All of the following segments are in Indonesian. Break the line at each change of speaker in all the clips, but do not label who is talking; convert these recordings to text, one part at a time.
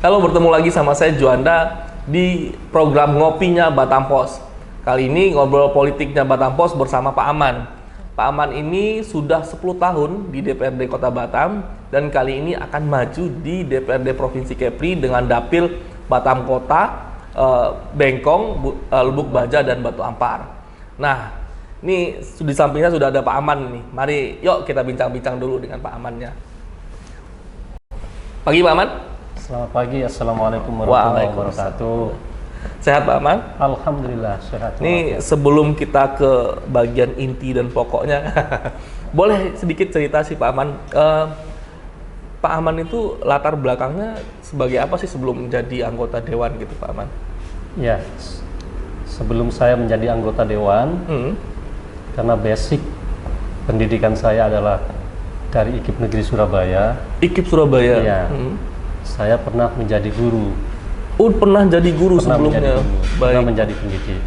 Halo, bertemu lagi sama saya Juanda di program Ngopinya Batam Pos. Kali ini ngobrol politiknya Batam Pos bersama Pak Aman. Pak Aman ini sudah 10 tahun di DPRD Kota Batam dan kali ini akan maju di DPRD Provinsi Kepri dengan dapil Batam Kota, Bengkong, Lubuk Baja, dan Batu Ampar. Nah, ini di sampingnya sudah ada Pak Aman nih. Mari yuk kita bincang-bincang dulu dengan Pak Amannya. Pagi Pak Aman.
Selamat pagi, Assalamualaikum warahmatullahi wabarakatuh.
Sehat Pak Aman?
Alhamdulillah sehat.
Ini sebelum kita ke bagian inti dan pokoknya, boleh sedikit cerita sih Pak Aman. Pak Aman itu latar belakangnya sebagai apa sih sebelum menjadi anggota dewan gitu Pak Aman?
Ya, sebelum saya menjadi anggota dewan, karena basic pendidikan saya adalah dari IKIP Negeri Surabaya.
IKIP Surabaya?
Ya. Saya pernah menjadi guru.
Oh, pernah jadi guru sebelumnya?
Pernah menjadi pendidik.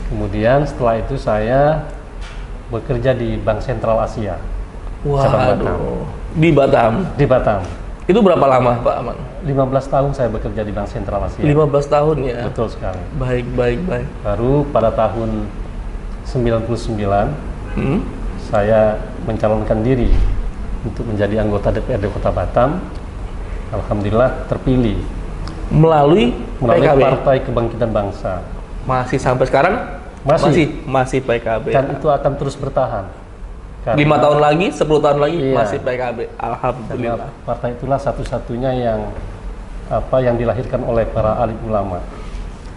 Kemudian setelah itu saya bekerja di Bank Sentral Asia.
Waduh, di Batam?
Di Batam.
Itu berapa lama Pak Aman?
15 tahun saya bekerja di Bank Sentral Asia.
15 tahun ya?
Betul sekali.
Baik.
Baru pada tahun 99, saya mencalonkan diri untuk menjadi anggota DPRD Kota Batam. Alhamdulillah terpilih
melalui PKB?
Partai Kebangkitan Bangsa.
Masih sampai sekarang? Masih PKB.
Dan itu akan terus bertahan.
5 tahun lagi, 10 tahun lagi masih PKB. Alhamdulillah.
Karena partai itulah satu-satunya yang dilahirkan oleh para alim ulama.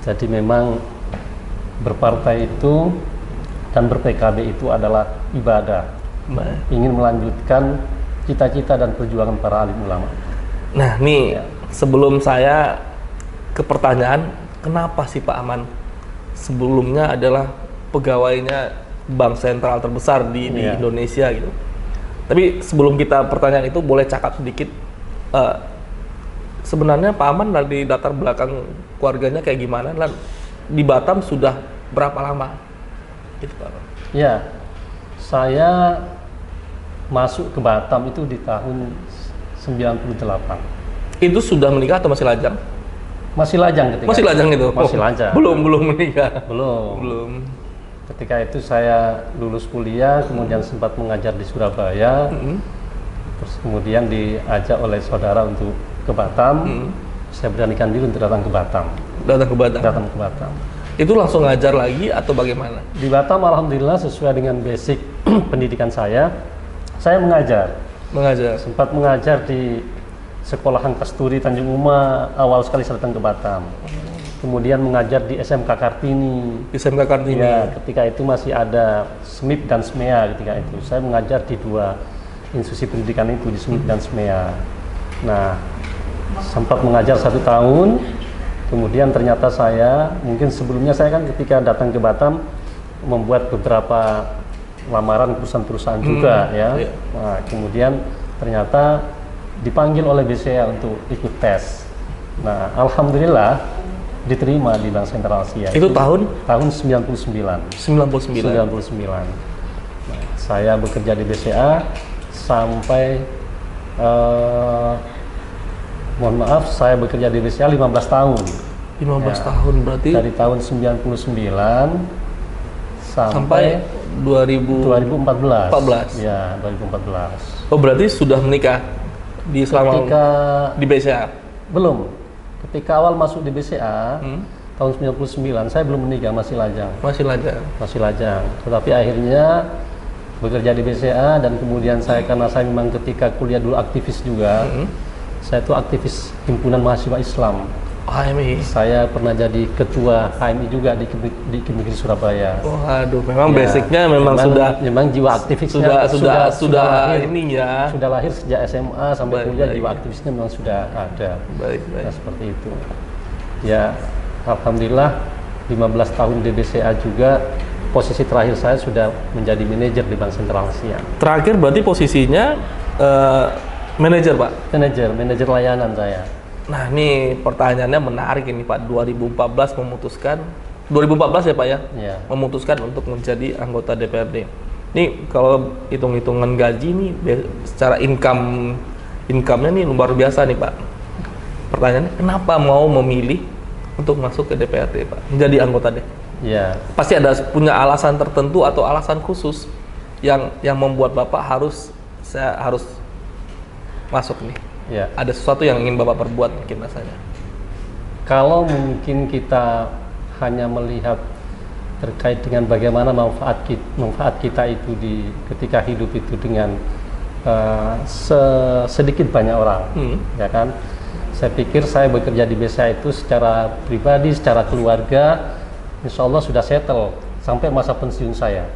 Jadi memang berpartai itu dan ber-PKB itu adalah ibadah. Ingin melanjutkan cita-cita dan perjuangan para alim ulama.
Nah, nih sebelum saya ke pertanyaan, kenapa sih Pak Aman sebelumnya adalah pegawainya bank sentral terbesar di Indonesia gitu. Tapi sebelum kita pertanyaan itu boleh cakap sedikit, sebenarnya Pak Aman dari latar belakang keluarganya kayak gimana? Dan di Batam sudah berapa lama? Gitu Pak Aman.
Ya, saya masuk ke Batam itu di tahun 98.
Itu sudah menikah atau masih lajang?
Masih lajang ketika
Masih lajang itu?
Masih lajang.
Belum menikah?
Belum. Ketika itu saya lulus kuliah, kemudian sempat mengajar di Surabaya, terus kemudian diajak oleh saudara untuk ke Batam. Saya beranikan diri untuk datang ke Batam.
Datang ke Batam. Itu langsung ngajar lagi atau bagaimana?
Di Batam alhamdulillah sesuai dengan basic pendidikan saya mengajar. Sempat mengajar di Sekolahan Kasturi Tanjung Uma, awal sekali saya datang ke Batam. Kemudian mengajar di SMK Kartini. Ya, ketika itu masih ada SMIP dan SMEA ketika itu. Saya mengajar di 2 institusi pendidikan itu, di SMIP dan SMEA. Nah, sempat mengajar 1 tahun. Kemudian ternyata mungkin sebelumnya saya kan ketika datang ke Batam membuat beberapa lamaran perusahaan-perusahaan juga ya. Nah, kemudian ternyata dipanggil oleh BCA untuk ikut tes. Nah, alhamdulillah diterima di Bank Sentral Asia.
Itu tahun
99. Nah, saya bekerja di BCA sampai mohon maaf, saya bekerja di BCA 15 tahun.
15 tahun berarti?
Dari tahun 99 sampai 2014. Ya, 2014.
Oh, berarti sudah menikah di BCA?
Belum. Ketika awal masuk di BCA, tahun 99, saya belum menikah, masih lajang. Tetapi akhirnya bekerja di BCA dan kemudian karena saya memang ketika kuliah dulu aktivis juga, saya itu aktivis Himpunan Mahasiswa Islam.
HMI.
Saya pernah jadi ketua HMI juga di IKIP Negeri Surabaya.
Waduh, memang basicnya memang
jiwa aktivisnya
sudah
lahir sejak SMA sampai kuliah. Jiwa aktivisnya memang sudah ada.
Baik.
Nah, seperti itu. Ya, alhamdulillah 15 tahun di BCA juga. Posisi terakhir saya sudah menjadi manajer di Bank Sentral Asia.
Terakhir berarti posisinya manajer Pak?
Manajer layanan saya.
Nah, ini pertanyaannya menarik ini Pak. 2014 ya Pak ya? Memutuskan untuk menjadi anggota DPRD. Ini kalau hitung-hitungan gaji nih secara income-nya nih luar biasa nih Pak. Pertanyaannya, kenapa mau memilih untuk masuk ke DPRD, Pak? Menjadi anggota deh.
Ya.
Pasti ada punya alasan tertentu atau alasan khusus yang membuat Bapak harus masuk nih.
Ya.
Ada sesuatu yang ingin Bapak perbuat mungkin rasanya.
Kalau mungkin kita hanya melihat terkait dengan bagaimana manfaat kita itu ketika hidup itu dengan sedikit banyak orang, ya kan? Saya pikir saya bekerja di BCA itu secara pribadi, secara keluarga, insya Allah sudah settle sampai masa pensiun saya.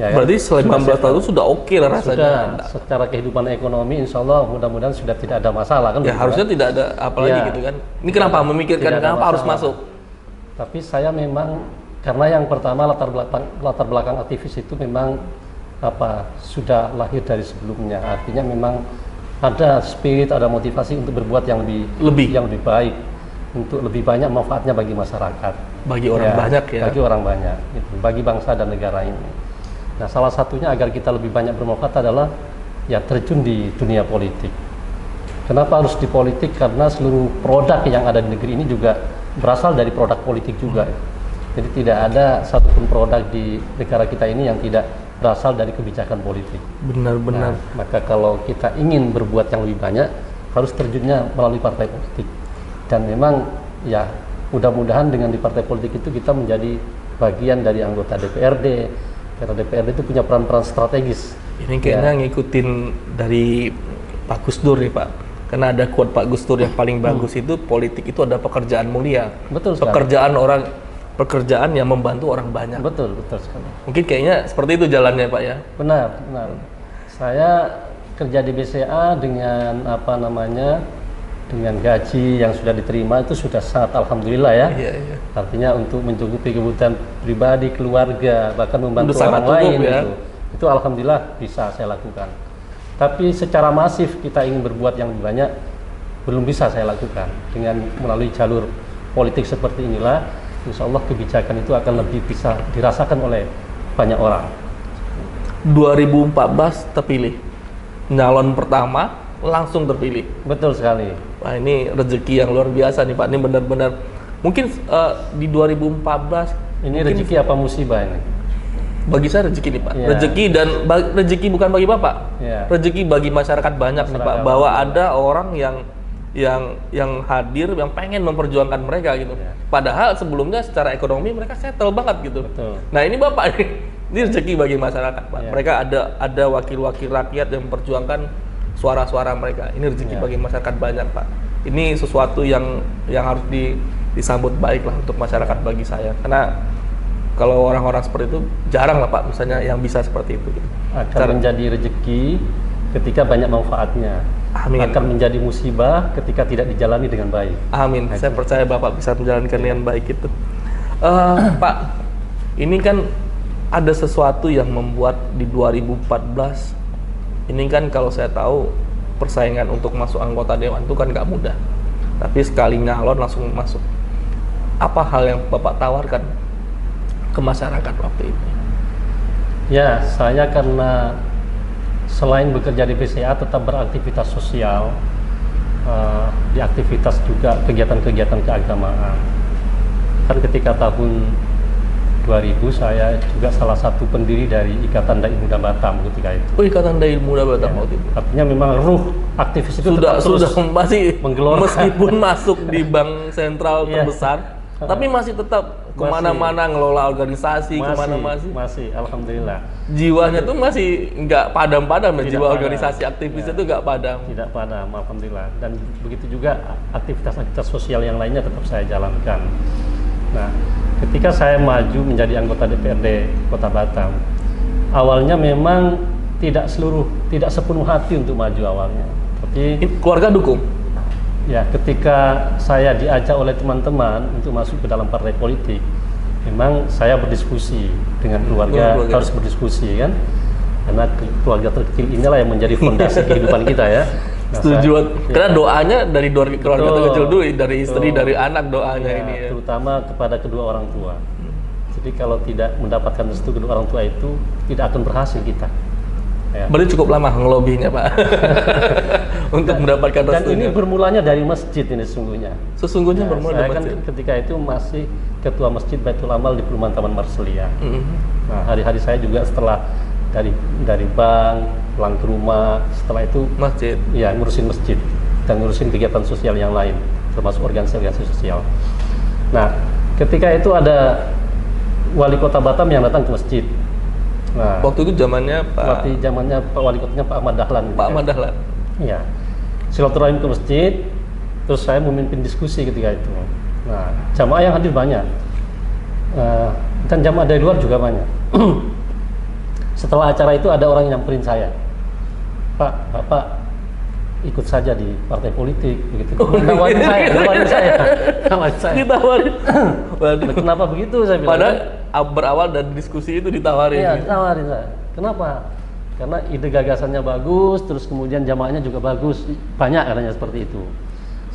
Ya kan?
Berarti selama 19 tahun sudah oke lah rasanya.
Sudah, secara kehidupan ekonomi insya Allah mudah-mudahan sudah tidak ada masalah kan?
Ya harusnya
kan?
Tidak ada apalagi gitu kan. Ini kenapa memikirkan kenapa harus masuk?
Tapi saya memang karena yang pertama latar belakang aktivis itu memang sudah lahir dari sebelumnya. Artinya memang ada spirit, ada motivasi untuk berbuat yang lebih baik, untuk lebih banyak manfaatnya bagi masyarakat.
Bagi orang banyak ya.
Bagi orang banyak, gitu, bagi bangsa dan negara ini. Nah, salah satunya agar kita lebih banyak bermanfaat adalah ya terjun di dunia politik. Kenapa harus di politik? Karena seluruh produk yang ada di negeri ini juga berasal dari produk politik juga. Jadi tidak ada satupun produk di negara kita ini yang tidak berasal dari kebijakan politik.
Benar-benar.
Nah, maka kalau kita ingin berbuat yang lebih banyak, harus terjunnya melalui partai politik. Dan memang ya mudah-mudahan dengan di partai politik itu kita menjadi bagian dari anggota DPRD. Karena DPRD itu punya peran-peran strategis.
Ini kayaknya ngikutin dari Pak Gus Dur nih Pak. Karena ada quote Pak Gus Dur yang paling bagus itu, politik itu ada pekerjaan mulia.
Betul sekali.
Pekerjaan yang membantu orang banyak.
Betul sekali.
Mungkin kayaknya seperti itu jalannya Pak ya.
Benar. Saya kerja di BCA dengan dengan gaji yang sudah diterima itu sudah sangat alhamdulillah ya.
Iya.
Artinya untuk mencukupi kebutuhan pribadi, keluarga, bahkan membantu
orang
lain
ya.
itu alhamdulillah bisa saya lakukan. Tapi secara masif kita ingin berbuat yang lebih banyak belum bisa saya lakukan. Dengan melalui jalur politik seperti inilah, insya Allah kebijakan itu akan lebih bisa dirasakan oleh banyak orang.
2014 terpilih, nyalon pertama langsung terpilih.
Betul sekali.
Wah, ini rezeki yang luar biasa nih Pak. Ini benar-benar mungkin di 2014
ini rezeki apa musibah ini?
Bagi saya rezeki nih Pak.
Ya.
Rezeki dan rezeki bukan bagi Bapak.
Ya.
Rezeki bagi masyarakat banyak nih Pak. Bahwa ada orang yang hadir yang pengen memperjuangkan mereka gitu.
Ya.
Padahal sebelumnya secara ekonomi mereka settle banget gitu.
Betul.
Nah, ini Bapak ini rezeki bagi masyarakat Pak.
Ya.
Mereka ada wakil-wakil rakyat yang memperjuangkan suara-suara mereka. Ini rezeki bagi masyarakat banyak Pak. Ini sesuatu yang harus disambut baik lah untuk masyarakat bagi saya. Karena kalau orang-orang seperti itu jarang lah Pak, misalnya yang bisa seperti itu.
Akan menjadi rezeki ketika banyak manfaatnya.
Amin.
Akan menjadi musibah ketika tidak dijalani dengan baik.
Amin. Saya percaya Bapak bisa menjalankan dengan baik itu. Pak, ini kan ada sesuatu yang membuat di 2014 ini kan kalau saya tahu persaingan untuk masuk anggota dewan itu kan nggak mudah. Tapi sekali nyalon langsung masuk. Apa hal yang Bapak tawarkan ke masyarakat waktu itu?
Ya, saya karena selain bekerja di BCA tetap beraktivitas sosial, di aktivitas juga kegiatan-kegiatan keagamaan. Kan ketika tahun 2000 saya juga salah satu pendiri dari Ikatan Dai Muda Batam ketika itu.
Oh, Ikatan Dai Muda Batam waktu itu.
Artinya memang ruh aktivis itu
sudah masih
menggelora.
Meskipun masuk di bank sentral terbesar, tapi masih tetap kemana-mana ngelola organisasi,
masih alhamdulillah.
Jiwanya tuh masih nggak padam-padam ya, jiwa organisasi aktivis itu nggak padam.
Tidak padam, alhamdulillah. Dan begitu juga aktivitas-aktivitas sosial yang lainnya tetap saya jalankan. Nah, ketika saya maju menjadi anggota DPRD Kota Batam, awalnya memang tidak sepenuh hati untuk maju awalnya. Tapi
keluarga dukung.
Ya, ketika saya diajak oleh teman-teman untuk masuk ke dalam partai politik, memang saya berdiskusi dengan keluarga. Harus berdiskusi kan, karena keluarga terkecil inilah yang menjadi fondasi kehidupan kita ya. Nah,
setuju. Karena doanya dari keluarga terkecil dulu, dari istri, dari anak doanya
ya,
ini ya.
Terutama kepada kedua orang tua. Jadi kalau tidak mendapatkan restu kedua orang tua itu tidak akan berhasil kita. Ya.
Berarti cukup lama ngelobinya Pak untuk mendapatkan
Dan
restunya.
ini bermulanya dari masjid ini sesungguhnya.
Sesungguhnya bermula
Saya
dari
kan
masjid.
ketika itu masih ketua masjid Baitul Amal di Perumahan Taman Marselia. Nah, hari-hari saya juga setelah dari bank pulang ke rumah, setelah itu
Masjid.
ya ngurusin masjid dan ngurusin kegiatan sosial yang lain, termasuk organisasi sosial. Nah, ketika itu ada wali kota Batam yang datang ke masjid. Nah,
Waktu itu zamannya Pak
Pak wali kotanya Pak Ahmad Dahlan.
Pak Ahmad Dahlan.
Iya. Silaturahim ke masjid, terus saya memimpin diskusi ketika itu. Nah, jamaah yang hadir banyak. Dan jamaah dari luar juga banyak. Setelah acara itu ada orang yang nyamperin saya. Pak, Bapak ikut saja di partai politik begitu. Nawarin saya.
Ditawarin.
Waduh. Kenapa begitu saya bilang?
Padahal berawal dari diskusi itu ditawarin.
Iya, ditawarin saya. Kenapa? Karena ide gagasannya bagus, terus kemudian jamaahnya juga bagus. Banyak katanya seperti itu.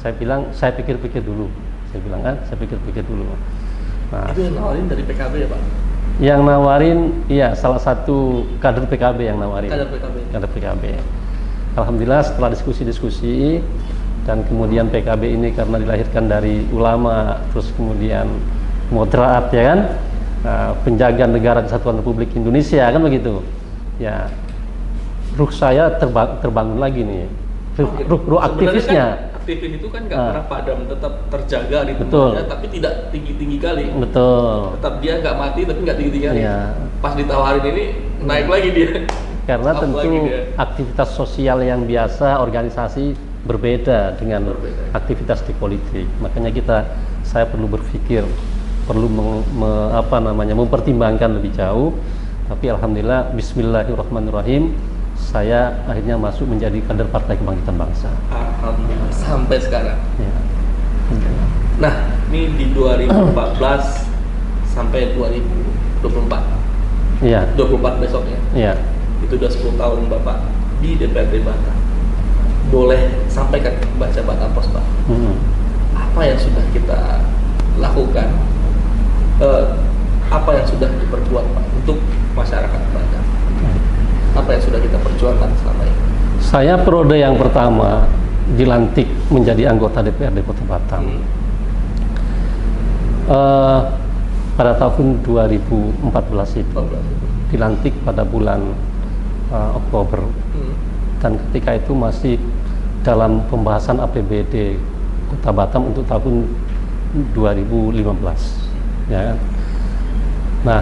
Saya bilang, saya pikir-pikir dulu. Saya bilang kan, saya pikir-pikir dulu. Nah,
Itu yang nawarin dari PKB ya Pak?
yang nawarin, iya salah satu kader PKB yang nawarin.
Kader PKB.
Alhamdulillah setelah diskusi-diskusi dan kemudian PKB ini karena dilahirkan dari ulama, terus kemudian moderat ya kan, penjaga negara kesatuan Republik Indonesia kan begitu. Ya, ruh saya terbangun lagi nih, ruh aktivisnya.
Aktivis itu kan nggak pernah padam, tetap terjaga di
Betul.
tempatnya, tapi tidak tinggi-tinggi kali.
Betul.
Tetap dia nggak mati, tapi nggak tinggi-tinggi kali.
Iya.
Pas ditawarin ini naik lagi dia.
Karena
Up lagi
tentu
dia.
aktivitas sosial yang biasa, organisasi berbeda dengan aktivitas di politik. Makanya saya perlu berpikir, perlu mempertimbangkan lebih jauh. Tapi alhamdulillah, Bismillahirrahmanirrahim, saya akhirnya masuk menjadi kader Partai Kebangkitan Bangsa.
Alhamdulillah sampai sekarang.
Ya.
Nah, ini di 2014 sampai 2024.
Iya.
24 besoknya.
Iya.
Itu udah 10 tahun Bapak di DPRD Batam. Boleh sampaikan baca Batam Pos Pak. Apa yang sudah kita lakukan? Apa yang sudah diperbuat Pak untuk masyarakat Batam? Apa yang sudah kita perjuangkan selama ini?
Saya periode yang pertama dilantik menjadi anggota DPRD Kota Batam. Pada tahun 2014 itu dilantik pada bulan Oktober, dan ketika itu masih dalam pembahasan APBD Kota Batam untuk tahun 2015 ya kan? Nah,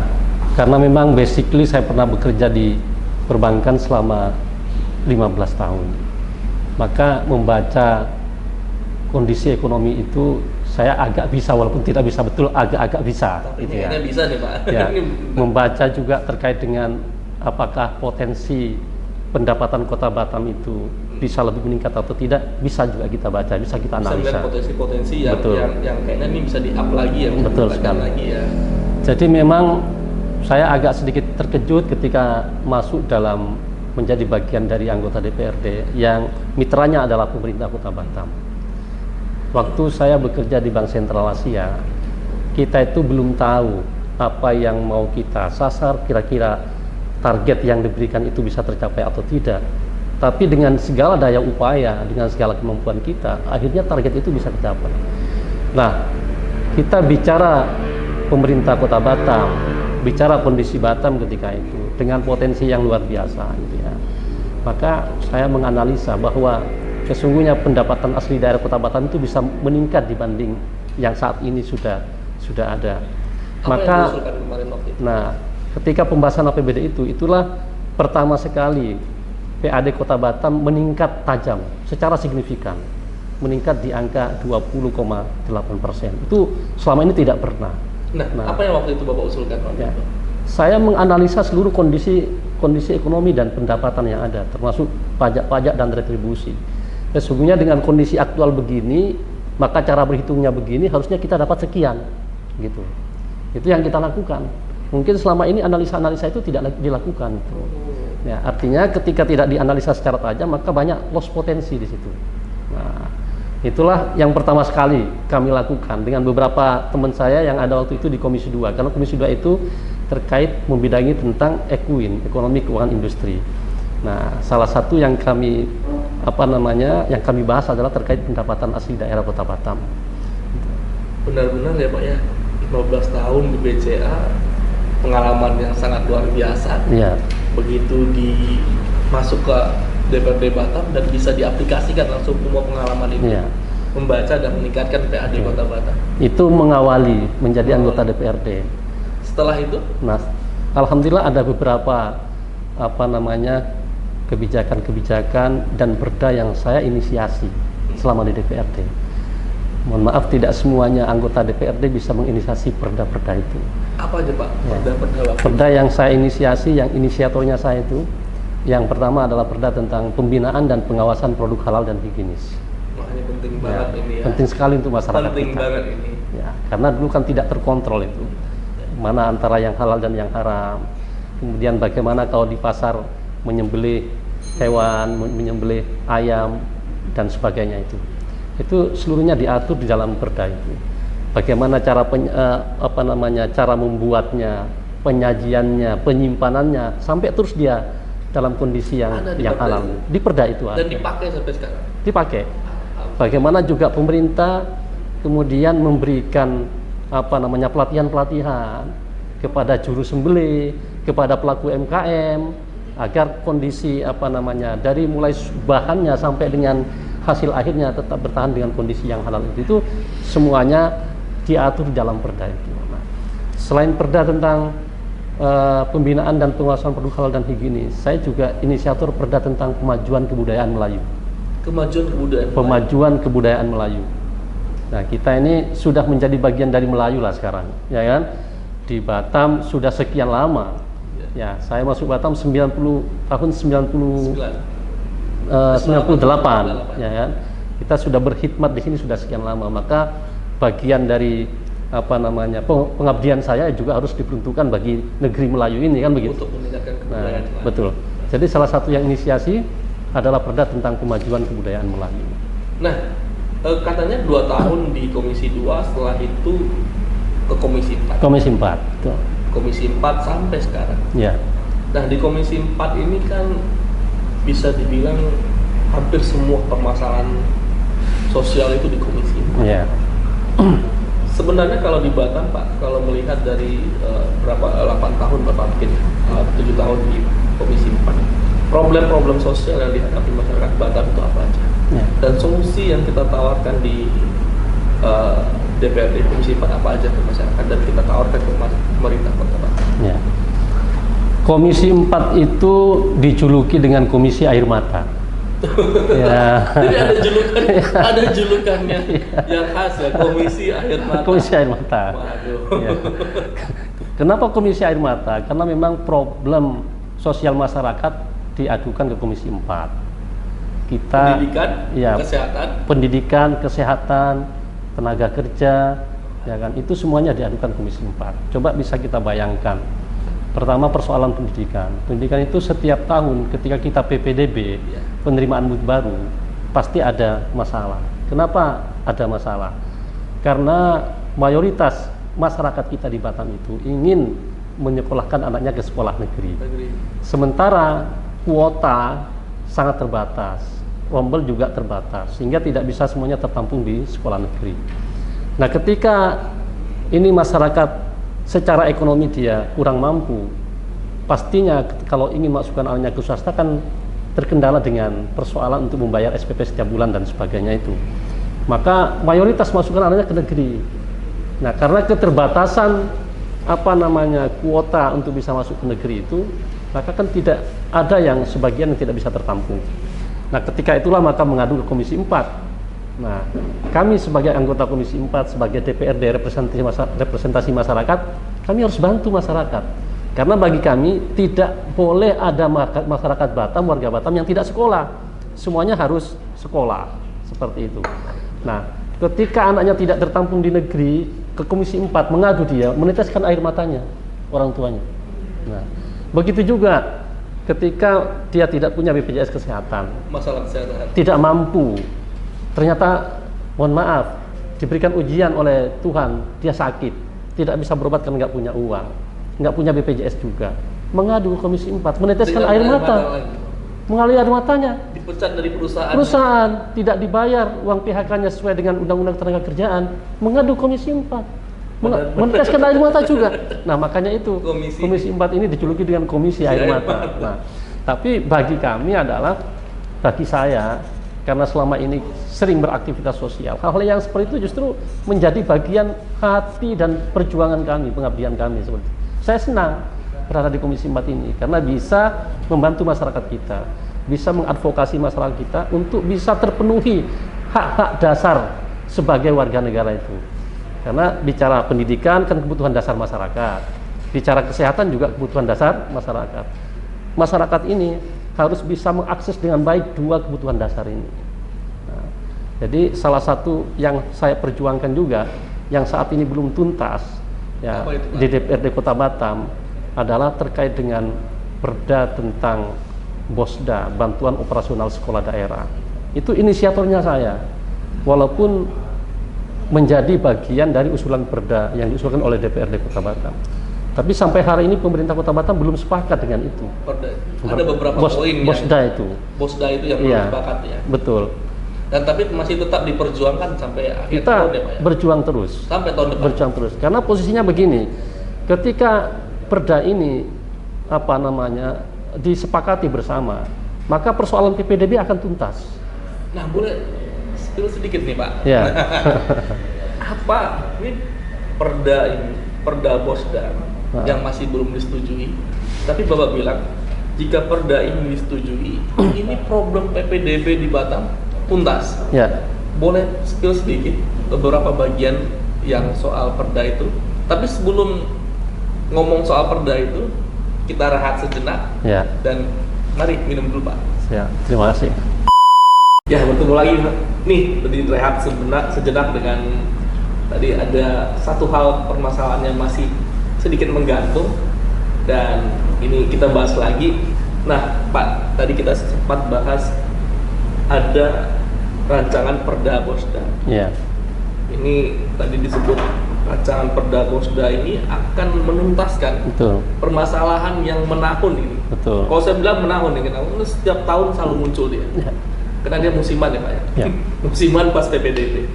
karena memang basically saya pernah bekerja di perbankan selama 15 tahun, maka membaca kondisi ekonomi itu saya agak bisa, walaupun tidak bisa betul, agak-agak bisa.
Tapi
gitu ya.
bisa nih Pak.
Ya, membaca juga terkait dengan apakah potensi pendapatan Kota Batam itu bisa lebih meningkat atau tidak, bisa juga kita baca, bisa kita
Bisa
analisa.
melihat potensi-potensi yang,
Betul.
yang kayaknya ini bisa di-up lagi ya, bisa
Betul
dikembangkan
sekali.
lagi ya.
Jadi memang saya agak sedikit terkejut ketika masuk dalam menjadi bagian dari anggota DPRD yang mitranya adalah pemerintah Kota Batam. Waktu saya bekerja di Bank Sentral Asia, kita itu belum tahu apa yang mau kita sasar, kira-kira target yang diberikan itu bisa tercapai atau tidak. Tapi dengan segala daya upaya, dengan segala kemampuan kita, akhirnya target itu bisa tercapai. Nah, kita bicara pemerintah Kota Batam, bicara kondisi Batam ketika itu dengan potensi yang luar biasa gitu ya. Maka saya menganalisa bahwa sesungguhnya pendapatan asli daerah Kota Batam itu bisa meningkat dibanding yang saat ini sudah ada.
Apa yang diusulkan kemarin waktu itu?
Nah, ketika pembahasan APBD itulah pertama sekali PAD Kota Batam meningkat tajam secara signifikan, meningkat di angka 20,8%. Itu selama ini tidak pernah.
Nah, apa yang waktu itu Bapak usulkan waktu
Ya.
itu?
Saya menganalisa seluruh kondisi ekonomi dan pendapatan yang ada, termasuk pajak-pajak dan retribusi. Sesungguhnya dengan kondisi aktual begini, maka cara berhitungnya begini, harusnya kita dapat sekian, gitu. Itu yang kita lakukan. Mungkin selama ini analisa-analisa itu tidak dilakukan. Gitu. Ya, artinya ketika tidak dianalisa secara tajam, maka banyak loss potensi di situ. Nah, itulah yang pertama sekali kami lakukan dengan beberapa teman saya yang ada waktu itu di Komisi 2. Karena Komisi 2 itu terkait membidangi tentang EKUIN, ekonomi keuangan industri. Nah, salah satu yang kami yang kami bahas adalah terkait pendapatan asli daerah Kota Batam.
Benar-benar ya Pak ya, 15 tahun di BCA, pengalaman yang sangat luar biasa.
Iya.
Begitu masuk ke DPRD Batam dan bisa diaplikasikan langsung semua pengalaman itu.
Iya.
Membaca dan meningkatkan PAD Kota Batam.
Itu mengawali menjadi anggota DPRD.
Setelah itu?
Nah, alhamdulillah ada beberapa kebijakan-kebijakan dan perda yang saya inisiasi selama di DPRD. Mohon maaf, tidak semuanya anggota DPRD bisa menginisiasi perda-perda itu.
Apa aja Pak? Perda-perda
Perda yang saya inisiasi, yang inisiatornya saya itu, yang pertama adalah perda tentang pembinaan dan pengawasan produk halal dan higienis.
Wah, ini penting banget ini ya.
Penting sekali untuk masyarakat
penting
kita.
Banget ini.
Ya, karena dulu kan tidak terkontrol itu. Mana antara yang halal dan yang haram. Kemudian bagaimana kalau di pasar menyembelih hewan, menyembelih ayam dan sebagainya itu. Itu seluruhnya diatur di dalam perda itu. Bagaimana cara cara membuatnya, penyajiannya, penyimpanannya sampai terus dia dalam kondisi yang halal. Di perda itu ada.
Dan dipakai sampai sekarang.
Dipakai. Bagaimana juga pemerintah kemudian memberikan pelatihan-pelatihan kepada juru sembelih, kepada pelaku UMKM agar kondisi dari mulai bahannya sampai dengan hasil akhirnya tetap bertahan dengan kondisi yang halal itu semuanya diatur dalam perda itu. Nah, selain perda tentang pembinaan dan penguasaan produk halal dan higienis, saya juga inisiator perda tentang kemajuan kebudayaan Melayu. Pemajuan kebudayaan Melayu. Nah, kita ini sudah menjadi bagian dari Melayu lah sekarang, ya kan? Di Batam sudah sekian lama. Ya, saya masuk Batam tahun 98, ya kan? Kita sudah berkhidmat di sini sudah sekian lama, maka bagian dari pengabdian saya juga harus diperuntukkan bagi negeri Melayu ini, kan begitu?
Untuk meningkatkan kebudayaan.
Nah, betul. Jadi salah satu yang inisiasi adalah perda tentang kemajuan kebudayaan Melayu.
Nah, katanya 2 tahun di Komisi 2, setelah itu ke Komisi 4.
Komisi 4. Betul.
Komisi 4 sampai sekarang.
Ya.
Nah, di Komisi 4 ini kan bisa dibilang hampir semua permasalahan sosial itu di Komisi 4.
Ya.
Sebenarnya kalau di Batam Pak, kalau melihat dari 8 tahun Bapak mungkin 7 tahun di Komisi 4, problem-problem sosial yang dihadapi masyarakat Batam itu apa aja? Ya. Dan solusi yang kita tawarkan di DPRD Komisi 4 apa aja ke masyarakat dan kita tawarkan ke pemerintah Kota Batam?
Ya. Komisi 4 itu dijuluki dengan Komisi Air Mata. Ya.
Jadi ada julukannya yang khas ya, Komisi Air Mata.
Komisi Air Mata.
Waduh.
Ya. Kenapa Komisi Air Mata? Karena memang problem sosial masyarakat diadukan ke Komisi 4. Kita pendidikan, kesehatan, tenaga kerja, ya kan, itu semuanya diadukan Komisi 4. Coba bisa kita bayangkan. Pertama, persoalan pendidikan. Pendidikan itu setiap tahun ketika kita PPDB, penerimaan murid baru, pasti ada masalah. Kenapa ada masalah? Karena mayoritas masyarakat kita di Batam itu ingin menyekolahkan anaknya ke sekolah negeri. Sementara kuota sangat terbatas, rombel juga terbatas, sehingga tidak bisa semuanya tertampung di sekolah negeri. Nah, ketika ini masyarakat secara ekonomi dia kurang mampu, pastinya kalau ingin masukkan anaknya ke swasta kan terkendala dengan persoalan untuk membayar SPP setiap bulan dan sebagainya itu. Maka mayoritas masukkan anaknya ke negeri. Nah, karena keterbatasan kuota untuk bisa masuk ke negeri itu, maka kan tidak ada yang sebagian yang tidak bisa tertampung. Nah, ketika itulah maka mengadu ke Komisi 4. Nah, kami sebagai anggota Komisi 4, sebagai DPRD representasi masyarakat, kami harus bantu masyarakat. Karena bagi kami tidak boleh ada masyarakat Batam, warga Batam yang tidak sekolah. Semuanya harus sekolah, seperti itu. Nah, ketika anaknya tidak tertampung di negeri, ke Komisi 4 mengadu dia, meneteskan air matanya orang tuanya. Nah, begitu juga ketika dia tidak punya BPJS kesehatan,
masalah kesehatan,
tidak mampu, ternyata mohon maaf diberikan ujian oleh Tuhan, dia sakit, tidak bisa berobat karena nggak punya uang, nggak punya BPJS juga, mengadu ke Komisi 4, meneteskan air mata. mengalir air matanya.
Dipecat dari perusahaan.
Perusahaan tidak dibayar uang PHK-nya sesuai dengan Undang-Undang Tenaga Kerjaan, mengadu Komisi 4. Meneteskan air mata juga. Nah, makanya itu Komisi 4 ini dijuluki dengan Komisi Air Mata. Nah, tapi bagi kami adalah, bagi saya, karena selama ini sering beraktivitas sosial, hal-hal yang seperti itu justru menjadi bagian hati dan perjuangan kami, pengabdian kami seperti itu. Saya senang berada di Komisi 4 ini karena bisa membantu masyarakat kita, bisa mengadvokasi masyarakat kita untuk bisa terpenuhi hak-hak dasar sebagai warga negara itu. Karena bicara pendidikan kan kebutuhan dasar masyarakat, bicara kesehatan juga kebutuhan dasar masyarakat. Masyarakat ini harus bisa mengakses dengan baik dua kebutuhan dasar ini. Nah, jadi salah satu yang saya perjuangkan juga, yang saat ini belum tuntas ya, di DPRD Kota Batam, adalah terkait dengan perda tentang BOSDA, bantuan operasional sekolah daerah. Itu inisiatornya saya, walaupun menjadi bagian dari usulan perda yang diusulkan oleh DPRD Kota Batam. Tapi sampai hari ini pemerintah Kota Batam belum sepakat dengan itu.
Ada beberapa poin
BOSDA itu.
BOSDA itu yang belum sepakat ya. Betul. Dan tapi masih tetap diperjuangkan sampai akhir tahun ya Pak ya?
Berjuang terus.
Sampai tahun depan.
Berjuang terus. Karena posisinya begini, ketika perda ini disepakati bersama, maka persoalan PPDB akan tuntas.
Nah, boleh spill sedikit nih Pak.
Ya.
Apa ini perda BOSDA yang masih belum disetujui, tapi Bapak bilang jika perda ini disetujui, ini problem PPDB di Batam tuntas.
Ya.
Boleh spill sedikit beberapa bagian yang soal perda itu. Tapi sebelum ngomong soal perda itu, kita rehat sejenak. Ya. Dan mari minum dulu Pak.
Ya, terima kasih.
Ya, bertemu lagi nih, rehat sejenak dengan tadi ada satu hal permasalahan yang masih sedikit menggantung, dan ini kita bahas lagi. Nah Pak, tadi kita sempat bahas ada rancangan perda BOSDA. Yeah. Ini tadi disebut rancangan perda BOSDA ini akan menuntaskan permasalahan yang menahun ini. Betul. Kalau saya bilang menahun ini, setiap tahun selalu muncul dia. Yeah. Karena dia musiman ya Pak ya. Yeah. Musiman pas PPDB.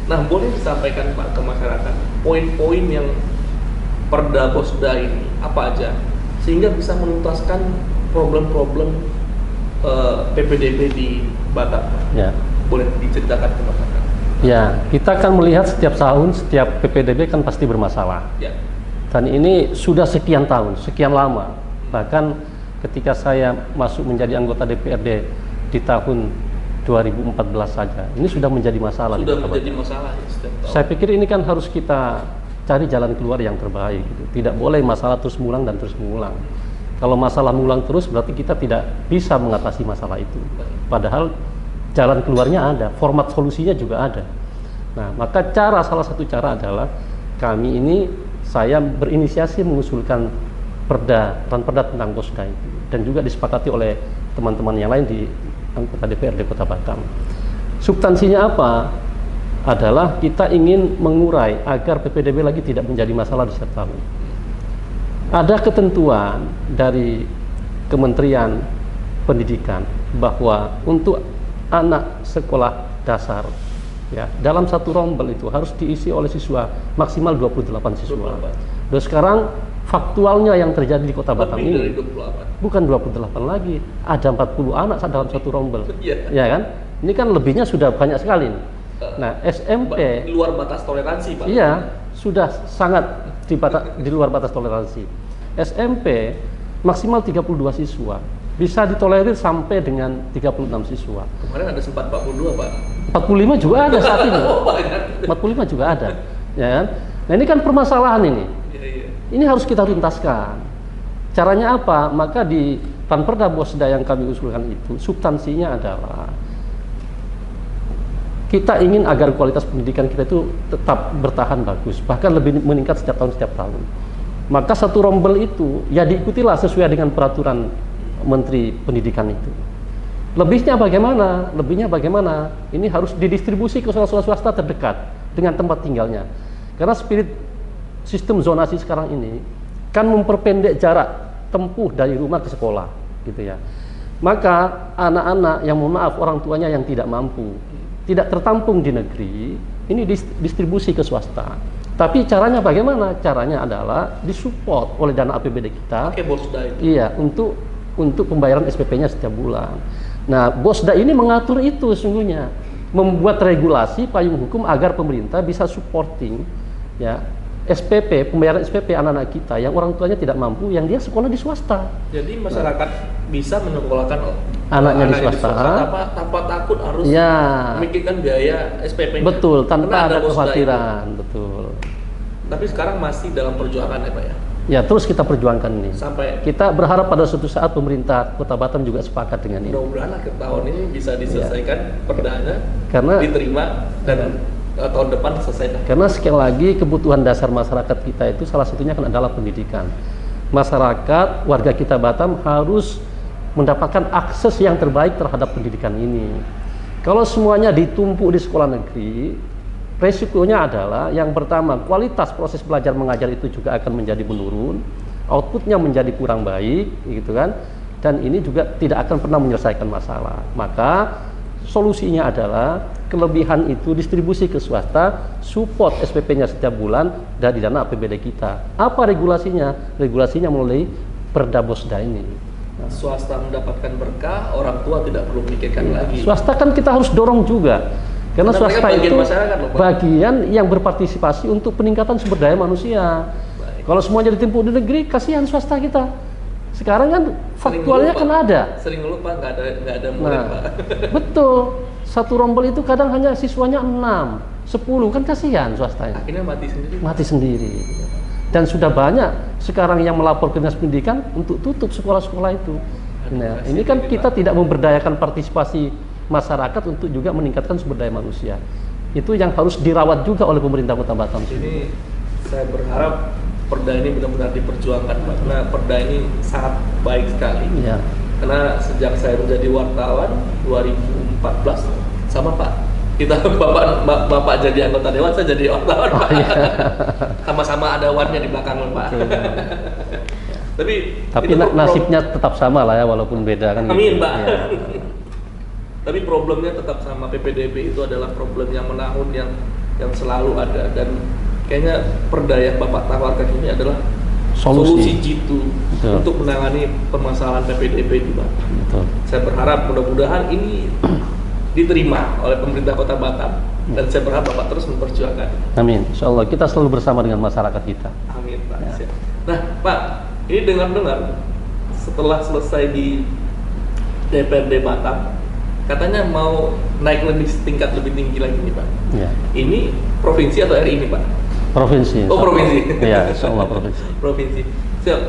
Nah, boleh disampaikan Pak ke masyarakat poin-poin yang perda BOSDA ini apa aja sehingga bisa menuntaskan problem-problem PPDB di Batam. Ya. Boleh diceritakan ke masyarakat.
Ya, kita akan melihat setiap tahun setiap PPDB kan pasti bermasalah. Ya. Dan ini sudah sekian tahun, sekian lama. Bahkan ketika saya masuk menjadi anggota DPRD di tahun 2014 saja, ini sudah menjadi masalah.
Sudah menjadi masalah ya, setiap tahun.
Saya pikir ini kan harus kita cari jalan keluar yang terbaik. Gitu. Tidak boleh masalah terus mengulang dan terus mengulang. Kalau masalah mengulang terus berarti kita tidak bisa mengatasi masalah itu. Padahal jalan keluarnya ada, format solusinya juga ada. Nah, maka salah satu cara adalah saya berinisiasi mengusulkan perda tentang BOSDA itu, dan juga disepakati oleh teman-teman yang lain di anggota DPRD Kota Batam. Substansinya apa? Adalah kita ingin mengurai agar PPDB lagi tidak menjadi masalah di setiap tahun. Ada ketentuan dari Kementerian Pendidikan bahwa untuk anak sekolah dasar ya, dalam satu rombel itu harus diisi oleh siswa maksimal 28 siswa. Dan sekarang faktualnya yang terjadi di Kota Batam ini bukan 28 lagi, ada 40 anak dalam satu rombel. Ya kan? Ini kan lebihnya sudah banyak sekali. Nah, SMP
di luar batas toleransi, Pak.
Iya, sudah sangat di luar batas toleransi. SMP maksimal 32 siswa, bisa ditolerir sampai dengan 36 siswa.
Kemarin ada sempat 42, Pak.
45 juga ada saat ini. 45 juga ada, ya kan? Nah, ini kan permasalahan ini. Ini harus kita tuntaskan. Caranya apa? Maka di Perda BOSDA yang kami usulkan itu, substansinya adalah kita ingin agar kualitas pendidikan kita itu tetap bertahan bagus, bahkan lebih meningkat setiap tahun. Maka satu rombel itu ya diikutilah sesuai dengan peraturan Menteri Pendidikan itu. Lebihnya bagaimana? Ini harus didistribusi ke sekolah swasta terdekat dengan tempat tinggalnya. Karena spirit sistem zonasi sekarang ini kan memperpendek jarak tempuh dari rumah ke sekolah, gitu ya. Maka anak-anak yang mohon maaf orang tuanya yang tidak mampu, tidak tertampung di negeri, ini distribusi ke swasta. Tapi caranya bagaimana? Caranya adalah disupport oleh dana APBD kita.
Pakai Bosda itu.
Iya, untuk pembayaran SPP-nya setiap bulan. Nah, Bosda ini mengatur itu sesungguhnya, membuat regulasi payung hukum agar pemerintah bisa supporting ya SPP, pembayaran SPP anak-anak kita yang orang tuanya tidak mampu, yang dia sekolah di swasta.
Jadi masyarakat bisa menyekolahkan
anaknya di swasta
tanpa takut harus memikirkan biaya SPP-nya.
Betul, tanpa ada kekhawatiran, betul.
Tapi sekarang masih dalam perjuangan ya Pak ya?
Ya, terus kita perjuangkan ini.
Sampai
kita berharap pada suatu saat pemerintah Kota Batam juga sepakat dengan ini.
Mudah-mudahan akhir tahun ini bisa diselesaikan perdana,
karena
diterima dan tahun depan selesai.
Karena sekali lagi kebutuhan dasar masyarakat kita itu salah satunya kan adalah pendidikan. Masyarakat, warga kita Batam harus mendapatkan akses yang terbaik terhadap pendidikan ini. Kalau semuanya ditumpuk di sekolah negeri, resikonya adalah yang pertama, kualitas proses belajar mengajar itu juga akan menjadi menurun, outputnya menjadi kurang baik, gitu kan? Dan ini juga tidak akan pernah menyelesaikan masalah. Maka solusinya adalah kelebihan itu distribusi ke swasta, support SPP-nya setiap bulan dari dana APBD kita. Apa regulasinya? Regulasinya melalui Perda Bosda ini.
Swasta mendapatkan berkah, orang tua tidak perlu memikirkan lagi.
Swasta kan kita harus dorong juga. Karena swasta itu bagian yang berpartisipasi untuk peningkatan sumber daya manusia. Baik. Kalau semuanya ditimpuk di negeri, kasihan swasta kita. Sekarang kan faktualnya kan ada.
Sering lupa nggak ada murid, Pak.
Betul. Satu rombel itu kadang hanya siswanya 6, 10, kan kasihan swastanya.
Akhirnya mati sendiri.
Mati sendiri. Dan sudah banyak sekarang yang melapor ke Dinas Pendidikan untuk tutup sekolah-sekolah itu. Nah, ini kan kita tidak memberdayakan partisipasi masyarakat untuk juga meningkatkan sumber daya manusia. Itu yang harus dirawat juga oleh pemerintah Kota Batam.
Ini saya berharap perda ini benar-benar diperjuangkan, Pak. Karena perda ini sangat baik sekali.
Ya.
Karena sejak saya menjadi wartawan 2014 sama Pak. Kita bapak jadi anggota dewan, saya jadi wartawan, Pak.
Iya.
Sama-sama ada wannya di belakang, Pak. Tapi
nasibnya tetap sama lah ya, walaupun beda kan.
Amin,
gitu.
Pak.
Ya.
Tapi problemnya tetap sama. PPDB itu adalah problem yang menahun yang selalu ada, dan kayaknya perda yang Bapak tawarkan ini adalah solusi jitu untuk menangani permasalahan PPDB di Batam. Betul. Saya berharap mudah-mudahan ini diterima oleh pemerintah Kota Batam, dan saya berharap Bapak terus memperjuangkan.
Amin. Insyaallah kita selalu bersama dengan masyarakat kita.
Amin, Pak. Ya. Nah, Pak, ini dengar-dengar setelah selesai di DPRD Batam, katanya mau naik tingkat lebih tinggi lagi nih, Pak. Ya. Ini provinsi atau RI ini, Pak?
Provinsi.
Oh, provinsi.
Iya, insyaallah provinsi.
Provinsi. Siap.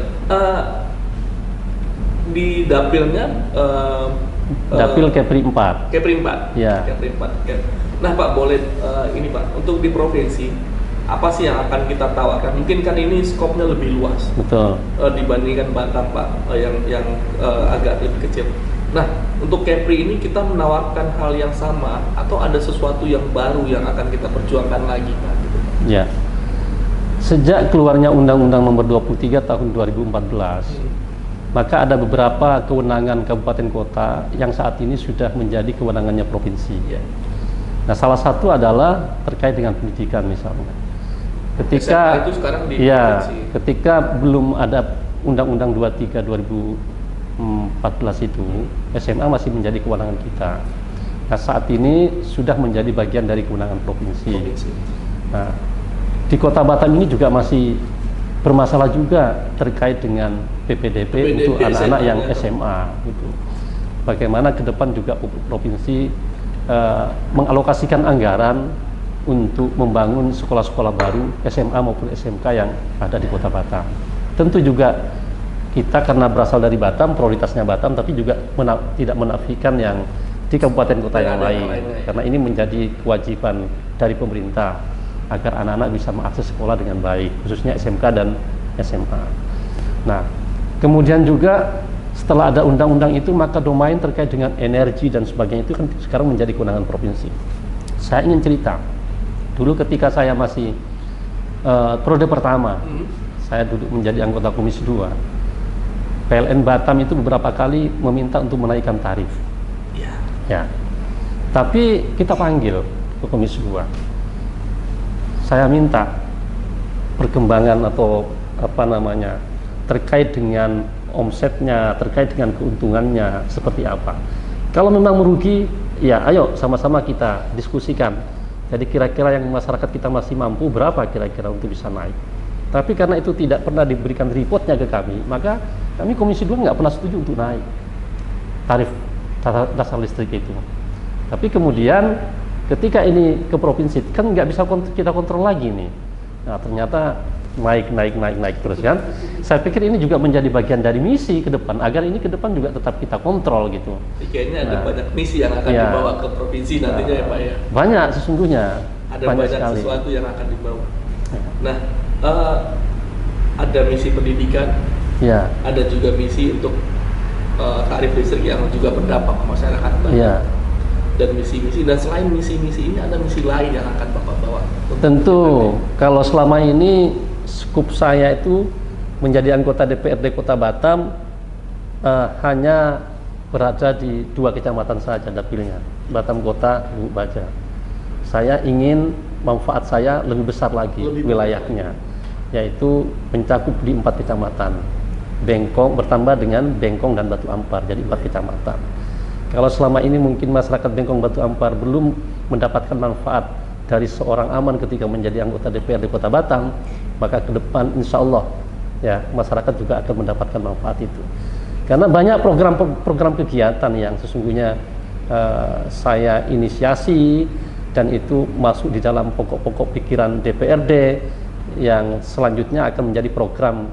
Di dapilnya
Dapil Kepri 4.
Kepri 4.
Ya.
Kepri 4. Nah, Pak, boleh ini, Pak, untuk di provinsi apa sih yang akan kita tawarkan? Mungkin kan ini skopnya lebih luas.
Betul.
Dibandingkan Batam, Pak, yang agak lebih kecil. Nah, untuk Kepri ini kita menawarkan hal yang sama atau ada sesuatu yang baru yang akan kita perjuangkan lagi, Pak? Gitu, Pak.
Ya. Sejak keluarnya Undang-Undang Nomor 23 Tahun 2014, maka ada beberapa kewenangan kabupaten kota yang saat ini sudah menjadi kewenangannya provinsi.
Ya.
Nah, salah satu adalah terkait dengan pendidikan misalnya.
Ketika itu sekarang di provinsi.
Ketika belum ada Undang-Undang 23 2014 itu, SMA masih menjadi kewenangan kita. Nah, saat ini sudah menjadi bagian dari kewenangan provinsi. Nah, di Kota Batam ini juga masih bermasalah juga terkait dengan PPDB untuk anak-anak yang SMA gitu. Bagaimana ke depan juga provinsi mengalokasikan anggaran untuk membangun sekolah-sekolah baru SMA maupun SMK yang ada di Kota Batam. Tentu juga kita karena berasal dari Batam, prioritasnya Batam, tapi juga tidak menafikan yang di kabupaten kota yang lain. Karena ini menjadi kewajiban dari pemerintah agar anak-anak bisa mengakses sekolah dengan baik, khususnya SMK dan SMA. Nah, kemudian juga setelah ada undang-undang itu, maka domain terkait dengan energi dan sebagainya itu kan sekarang menjadi kewenangan provinsi. Saya ingin cerita, dulu ketika saya masih periode pertama, saya duduk menjadi anggota Komisi 2. PLN Batam itu beberapa kali meminta untuk menaikkan tarif. Ya. Tapi kita panggil ke Komisi 2. Saya minta perkembangan atau terkait dengan omsetnya, terkait dengan keuntungannya seperti apa. Kalau memang merugi, ya ayo sama-sama kita diskusikan. Jadi kira-kira yang masyarakat kita masih mampu berapa kira-kira untuk bisa naik. Tapi karena itu tidak pernah diberikan reportnya ke kami, maka kami Komisi 2 nggak pernah setuju untuk naik tarif dasar listrik itu. Tapi kemudian ketika ini ke provinsi kan nggak bisa kita kontrol lagi nih. Nah ternyata naik terus kan. Saya pikir ini juga menjadi bagian dari misi ke depan agar ini ke depan juga tetap kita kontrol gitu.
Kayaknya ada banyak misi yang akan dibawa ke provinsi nantinya ya Pak ya.
Banyak sesungguhnya.
Ada banyak
sekali
sesuatu yang akan dibawa. Nah, ada misi pendidikan.
Ya.
Ada juga misi untuk tarif listrik yang juga berdampak ke masyarakat.
Ya.
Dan misi-misi, dan selain misi-misi ini ada misi lain yang akan Bapak bawa?
Tentu, kalau selama ini skup saya itu menjadi anggota DPRD Kota Batam hanya berada di 2 kecamatan saja dapilnya, Batam Kota, Lubuk Baja. Saya ingin manfaat saya lebih besar lagi wilayahnya, yaitu mencakup di 4 kecamatan. Bengkong bertambah dengan Bengkong dan Batu Ampar, jadi 4 kecamatan. Kalau selama ini mungkin masyarakat Bengkong Batu Ampar belum mendapatkan manfaat dari seorang Aman ketika menjadi anggota DPRD Kota Batam, maka ke depan insya Allah ya masyarakat juga akan mendapatkan manfaat itu. Karena banyak program kegiatan yang sesungguhnya saya inisiasi dan itu masuk di dalam pokok-pokok pikiran DPRD yang selanjutnya akan menjadi program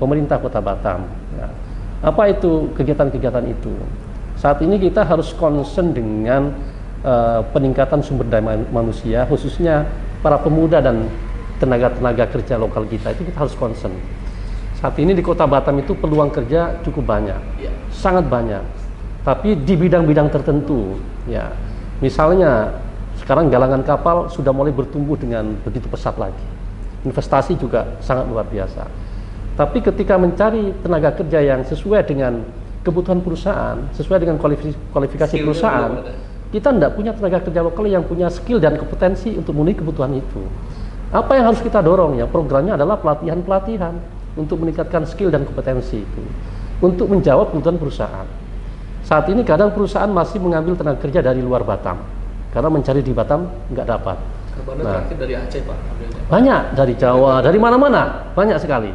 pemerintah Kota Batam. Ya. Apa itu kegiatan-kegiatan itu? Saat ini kita harus concern dengan peningkatan sumber daya manusia, khususnya para pemuda dan tenaga kerja lokal kita, itu kita harus concern. Saat ini di Kota Batam itu peluang kerja cukup banyak, sangat banyak. Tapi di bidang-bidang tertentu, ya, misalnya sekarang galangan kapal sudah mulai bertumbuh dengan begitu pesat lagi. Investasi juga sangat luar biasa. Tapi ketika mencari tenaga kerja yang sesuai dengan kebutuhan perusahaan, sesuai dengan kualifikasi perusahaan, kita tidak punya tenaga kerja lokal yang punya skill dan kompetensi untuk memenuhi kebutuhan itu. Apa yang harus kita dorong ya? Programnya adalah pelatihan-pelatihan untuk meningkatkan skill dan kompetensi itu, untuk menjawab kebutuhan perusahaan. Saat ini kadang perusahaan masih mengambil tenaga kerja dari luar Batam, karena mencari di Batam nggak dapat.
Terakhir dari Aceh Pak?
Banyak, dari Jawa, dari mana-mana, banyak sekali.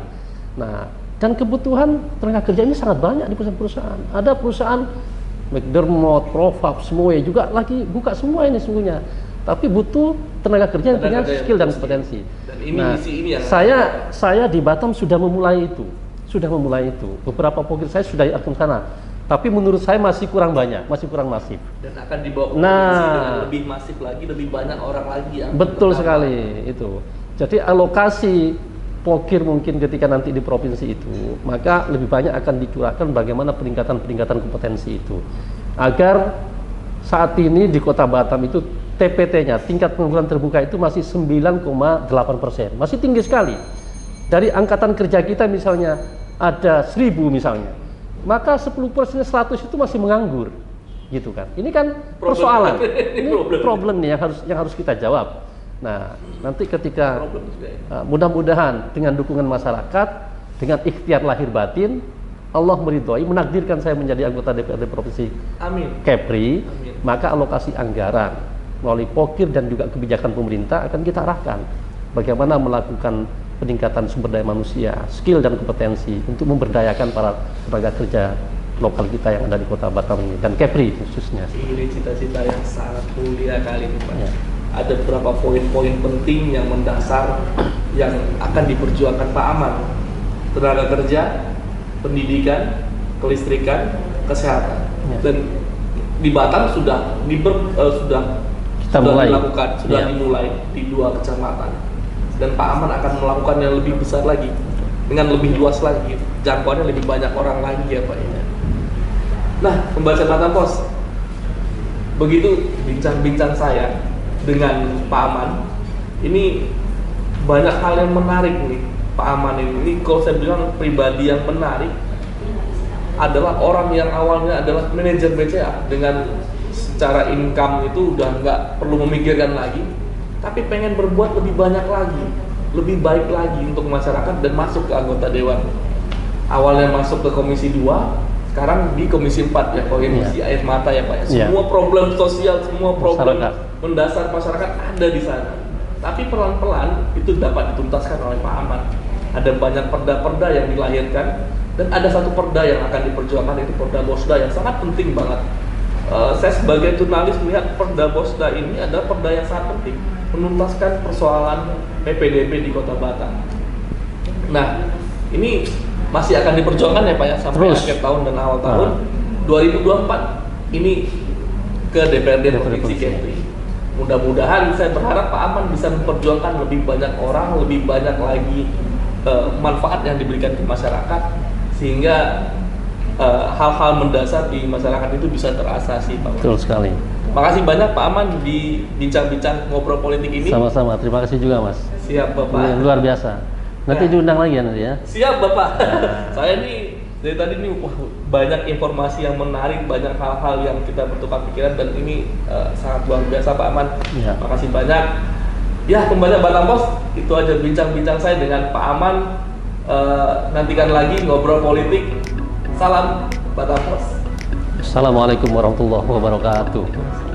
Nah, dan kebutuhan tenaga kerja ini sangat banyak di perusahaan-perusahaan. Ada perusahaan McDermott, Profab, semua juga lagi buka semua ini sungguhnya. Tapi butuh tenaga kerja yang punya skill dan kompetensi.
Dan ini misi ini yang
saya di Batam sudah memulai itu. Beberapa program saya sudah akan sana. Tapi menurut saya masih kurang banyak, masih kurang masif.
Dan akan dibawa ke provinsi dengan lebih masif lagi, lebih banyak orang lagi yang
betul sekali itu. Jadi alokasi pokir mungkin ketika nanti di provinsi itu, maka lebih banyak akan dicurahkan bagaimana peningkatan kompetensi itu. Agar saat ini di Kota Batam itu TPT-nya, tingkat pengangguran terbuka itu masih 9,8%. Masih tinggi sekali. Dari angkatan kerja kita misalnya ada 1000 misalnya, maka 10% 100 itu masih menganggur. Gitu kan. Ini kan persoalan. Ini problem nih yang harus kita jawab. Nah, nanti ketika mudah-mudahan dengan dukungan masyarakat, dengan ikhtiar lahir batin, Allah meridhoi, menakdirkan saya menjadi anggota DPRD Provinsi Kepri, maka alokasi anggaran melalui pokir dan juga kebijakan pemerintah akan kita arahkan bagaimana melakukan peningkatan sumber daya manusia, skill dan kompetensi untuk memberdayakan para tenaga kerja lokal kita yang ada di Kota Batam ini dan Kepri khususnya.
Ini cita-cita yang sangat mulia kali ini Pak. Ya. Ada beberapa poin-poin penting yang mendasar yang akan diperjuangkan Pak Aman. Tenaga kerja, pendidikan, kelistrikan, kesehatan. Ya. Dan di Batam sudah dilakukan, dimulai di 2 kecamatan. Dan Pak Aman akan melakukan yang lebih besar lagi, dengan lebih luas lagi, jangkauannya lebih banyak orang lagi ya Pak. Nah, pembahasan Batam Pos, begitu bincang-bincang saya dengan Pak Aman, ini banyak hal yang menarik nih Pak Aman ini kalau saya bilang pribadi yang menarik, adalah orang yang awalnya adalah manajer BCA dengan secara income itu udah nggak perlu memikirkan lagi, tapi pengen berbuat lebih banyak lagi, lebih baik lagi untuk masyarakat dan masuk ke anggota dewan. Awalnya masuk ke Komisi 2, sekarang di Komisi 4 ya, komisi air mata ya Pak ya. Semua problem sosial, semua problem mendasar masyarakat ada di sana. Tapi pelan-pelan itu dapat dituntaskan oleh Pak Aman. Ada banyak perda-perda yang dilahirkan dan ada satu perda yang akan diperjuangkan, itu Perda Bosda yang sangat penting banget. Saya sebagai jurnalis melihat Perda Bosda ini adalah perda yang sangat penting menuntaskan persoalan PPDB di Kota Batam. Nah, ini masih akan diperjuangkan ya Pak ya sampai akhir tahun dan awal tahun 2024 ini ke DPRD Provinsi Kepri. Mudah-mudahan saya berharap Pak Aman bisa memperjuangkan lebih banyak orang, lebih banyak lagi manfaat yang diberikan ke masyarakat sehingga hal-hal mendasar di masyarakat itu bisa terasasi Pak.
Betul sekali.
Makasih banyak Pak Aman di bincang-bincang ngobrol politik ini.
Sama-sama, terima kasih juga Mas.
Siap Bapak.
Luar biasa. Nanti diundang lagi ya nanti ya.
Siap Bapak. Saya nih dari tadi nih banyak informasi yang menarik, banyak hal-hal yang kita bertukar pikiran dan ini sangat luar biasa Pak Aman. Ya. Makasih banyak. Ya kembali Batam Pos, itu aja bincang-bincang saya dengan Pak Aman. Nantikan lagi ngobrol politik. Salam Batam Pos.
Assalamualaikum warahmatullahi wabarakatuh.